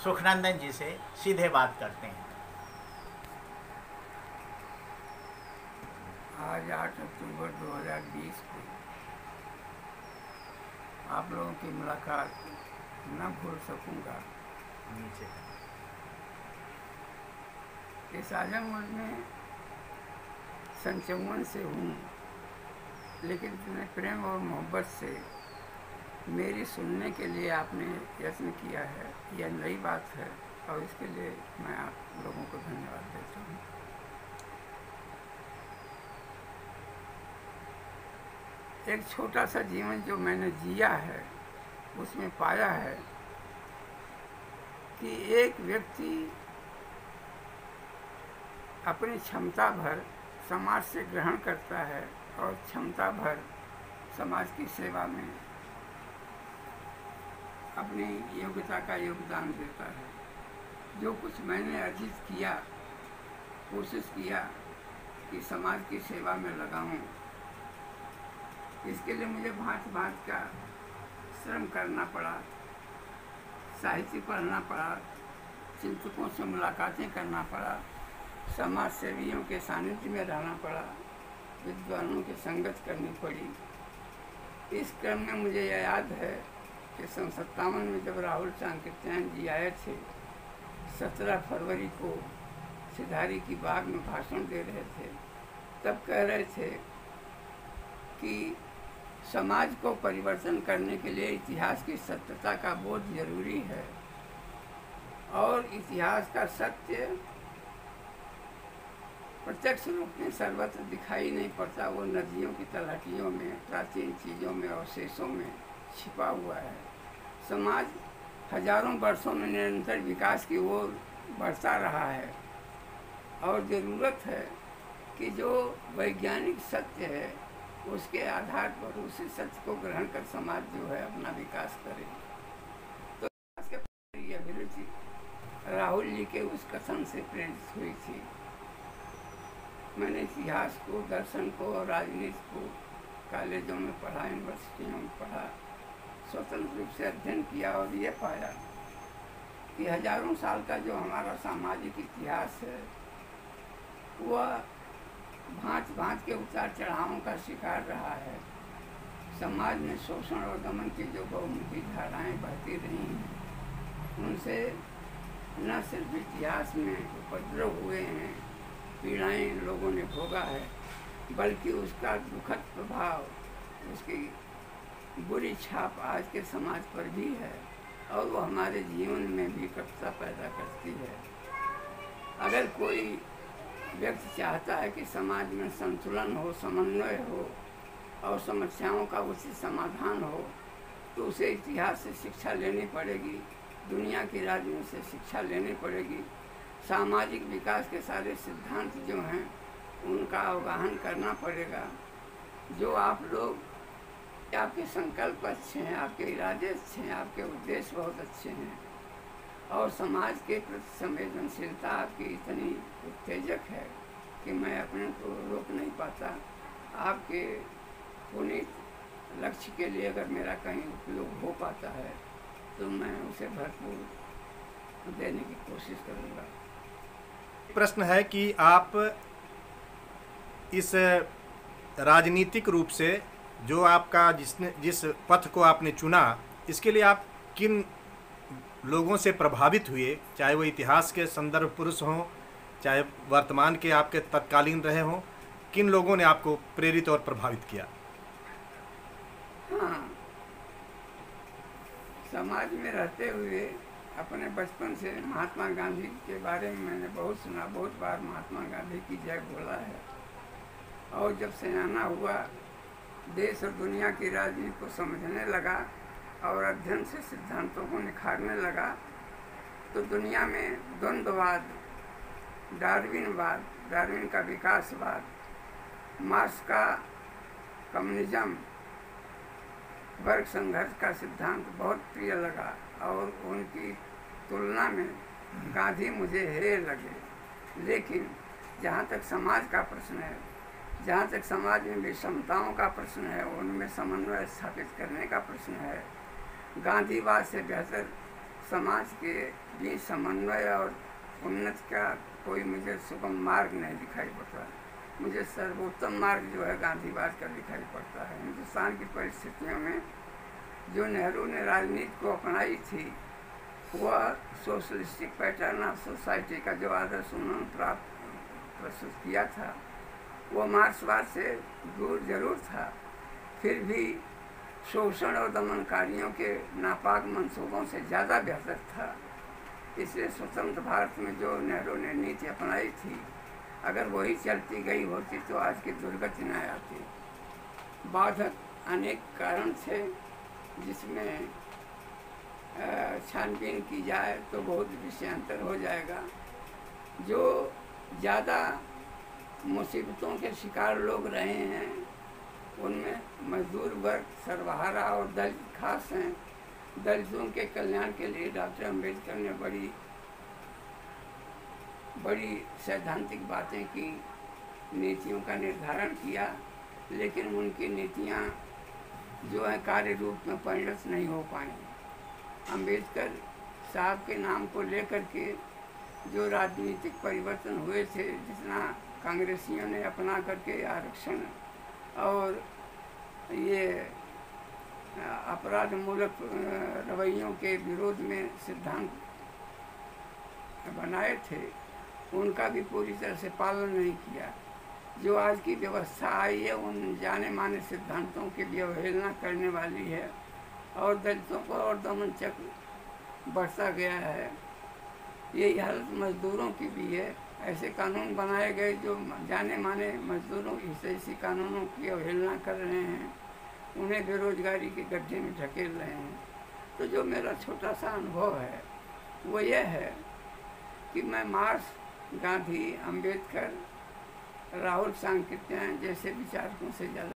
सुखनंदन जी से सीधे बात करते हैं। आज 8 अक्टूबर 2020 को आप लोगों की मुलाकात न भूल सकूंगा। इस आजमगढ़ में संचवन से हूँ, लेकिन इतने प्रेम और मोहब्बत से मेरी सुनने के लिए आपने यत्न किया है, यह नई बात है और इसके लिए मैं आप लोगों को धन्यवाद देता हूँ। एक छोटा सा जीवन जो मैंने जिया है, उसमें पाया है कि एक व्यक्ति अपनी क्षमता भर समाज से ग्रहण करता है और क्षमता भर समाज की सेवा में अपनी योग्यता का योगदान देता है। जो कुछ मैंने अर्जित किया, कोशिश किया कि समाज की सेवा में लगाऊं, इसके लिए मुझे भांति भांति का श्रम करना पड़ा, साहित्य पढ़ना पड़ा, चिंतकों से मुलाकातें करना पड़ा, समाज सेवियों के सानिध्य में रहना पड़ा, विद्वानों की संगत करनी पड़ी। इस क्रम में मुझे यह याद है कि 1957 में जब राहुल चांकृत्यायन जी आए थे, 17 फरवरी को सिधारी की बाग में भाषण दे रहे थे, तब कह रहे थे कि समाज को परिवर्तन करने के लिए इतिहास की सत्यता का बोध जरूरी है और इतिहास का सत्य प्रत्यक्ष रूप में सर्वत्र दिखाई नहीं पड़ता, वो नदियों की तलहटियों में, प्राचीन चीज़ों में, अवशेषों में छिपा हुआ है। समाज हजारों वर्षों में निरंतर विकास की ओर बढ़ता रहा है और ज़रूरत है कि जो वैज्ञानिक सत्य है उसके आधार पर उसी सत्य को ग्रहण कर समाज जो है अपना विकास करे। तो इसके यह अभिरुचि राहुल जी के उस कथन से प्रेरित हुई थी। मैंने इतिहास को, दर्शन को और राजनीति को कॉलेजों में पढ़ा, यूनिवर्सिटियों में पढ़ा, स्वतंत्र रूप से अध्ययन किया और ये पाया कि हजारों साल का जो हमारा सामाजिक इतिहास है वह भांत भांत के उतार चढ़ावों का शिकार रहा है। समाज में शोषण और दमन की जो बहुमुखी धाराएं बहती रही हैं, उनसे न सिर्फ इतिहास में उपद्रव हुए हैं, पीड़ाएं लोगों ने भोगा है, बल्कि उसका दुखद प्रभाव, उसकी बुरी छाप आज के समाज पर भी है और वो हमारे जीवन में भी कटुता पैदा करती है। अगर कोई व्यक्ति चाहता है कि समाज में संतुलन हो, समन्वय हो और समस्याओं का उचित समाधान हो, तो उसे इतिहास से शिक्षा लेनी पड़ेगी, दुनिया की राजनीति से शिक्षा लेनी पड़ेगी, सामाजिक विकास के सारे सिद्धांत जो हैं उनका अवगाहन करना पड़ेगा। जो आप लोग, आपके संकल्प अच्छे हैं, आपके इरादे अच्छे हैं, आपके उद्देश्य बहुत अच्छे हैं और समाज के प्रति संवेदनशीलता आपकी इतनी उत्तेजक है कि मैं अपने को रोक नहीं पाता। आपके पुनीत लक्ष्य के लिए अगर मेरा कहीं उपयोग हो पाता है तो मैं उसे भरपूर देने की कोशिश करूँगा। प्रश्न है कि आप इस राजनीतिक रूप से जो आपका जिस पथ को आपने चुना, इसके लिए आप किन लोगों से प्रभावित हुए, चाहे वो इतिहास के संदर्भ पुरुष हों, चाहे वर्तमान के आपके तत्कालीन रहे हों, किन लोगों ने आपको प्रेरित और प्रभावित किया? हाँ, समाज में रहते हुए अपने बचपन से महात्मा गांधी के बारे में मैंने बहुत सुना, बहुत बार महात्मा गांधी की जय बोला है और जब सयाना हुआ, देश और दुनिया की राजनीति को समझने लगा और अध्ययन से सिद्धांतों को निखारने लगा, तो दुनिया में द्वंद्ववाद, डार्विनवाद, डार्विन का विकासवाद, मार्क्स का कम्युनिज्म, वर्ग संघर्ष का सिद्धांत बहुत प्रिय लगा और उनकी तुलना में गांधी मुझे हेय लगे। लेकिन जहाँ तक समाज का प्रश्न है, जहाँ तक समाज में विषमताओं का प्रश्न है, उनमें समन्वय स्थापित करने का प्रश्न है, गांधीवाद से बेहतर समाज के बीच समन्वय और उन्नति का कोई मुझे सुगम मार्ग नहीं दिखाई पड़ता। मुझे सर्वोत्तम मार्ग जो है गांधीवाद का दिखाई पड़ता है। हिंदुस्तान की परिस्थितियों में जो नेहरू ने राजनीति को अपनाई थी, वह सोशलिस्टिक पैटर्न ऑफ सोसाइटी का जो आदर्श उन्होंने प्रस्तुत किया था, वो मार्क्सवाद से दूर जरूर था, फिर भी शोषण और दमनकारियों के नापाक मंसूबों से ज़्यादा बेहतर था। इसलिए स्वतंत्र भारत में जो नेहरू ने नीति अपनाई थी, अगर वही चलती गई होती तो आज की दुर्गति न आती। बाधक अनेक कारण थे, जिसमें छानबीन की जाए तो बहुत विषयांतर हो जाएगा। जो ज़्यादा मुसीबतों के शिकार लोग रहे हैं, उनमें मजदूर वर्ग, सर्वहारा और दलित खास हैं। दलितों के कल्याण के लिए डॉक्टर अम्बेडकर ने बड़ी सैद्धांतिक बातें की, नीतियों का निर्धारण किया, लेकिन उनकी नीतियाँ जो है कार्य रूप में परिणत नहीं हो पाई। अम्बेडकर साहब के नाम को लेकर के जो राजनीतिक परिवर्तन हुए थे, जितना कांग्रेसियों ने अपना करके आरक्षण और ये अपराध मूलक रवैयों के विरोध में सिद्धांत बनाए थे, उनका भी पूरी तरह से पालन नहीं किया। जो आज की व्यवस्था आई है, उन जाने माने सिद्धांतों की भी अवहेलना करने वाली है और दलितों को और दमन चक्र बढ़ता गया है। यही हालत मजदूरों की भी है। ऐसे कानून बनाए गए जो जाने माने मजदूरों हितैषी कानूनों की अवहेलना कर रहे हैं, उन्हें बेरोजगारी के गड्ढे में ढकेल रहे हैं। तो जो मेरा छोटा सा अनुभव है वो ये है कि मैं मार्क्स, गांधी, अम्बेडकर, राहुल सांकृत्य जैसे विचारकों से ज़्यादा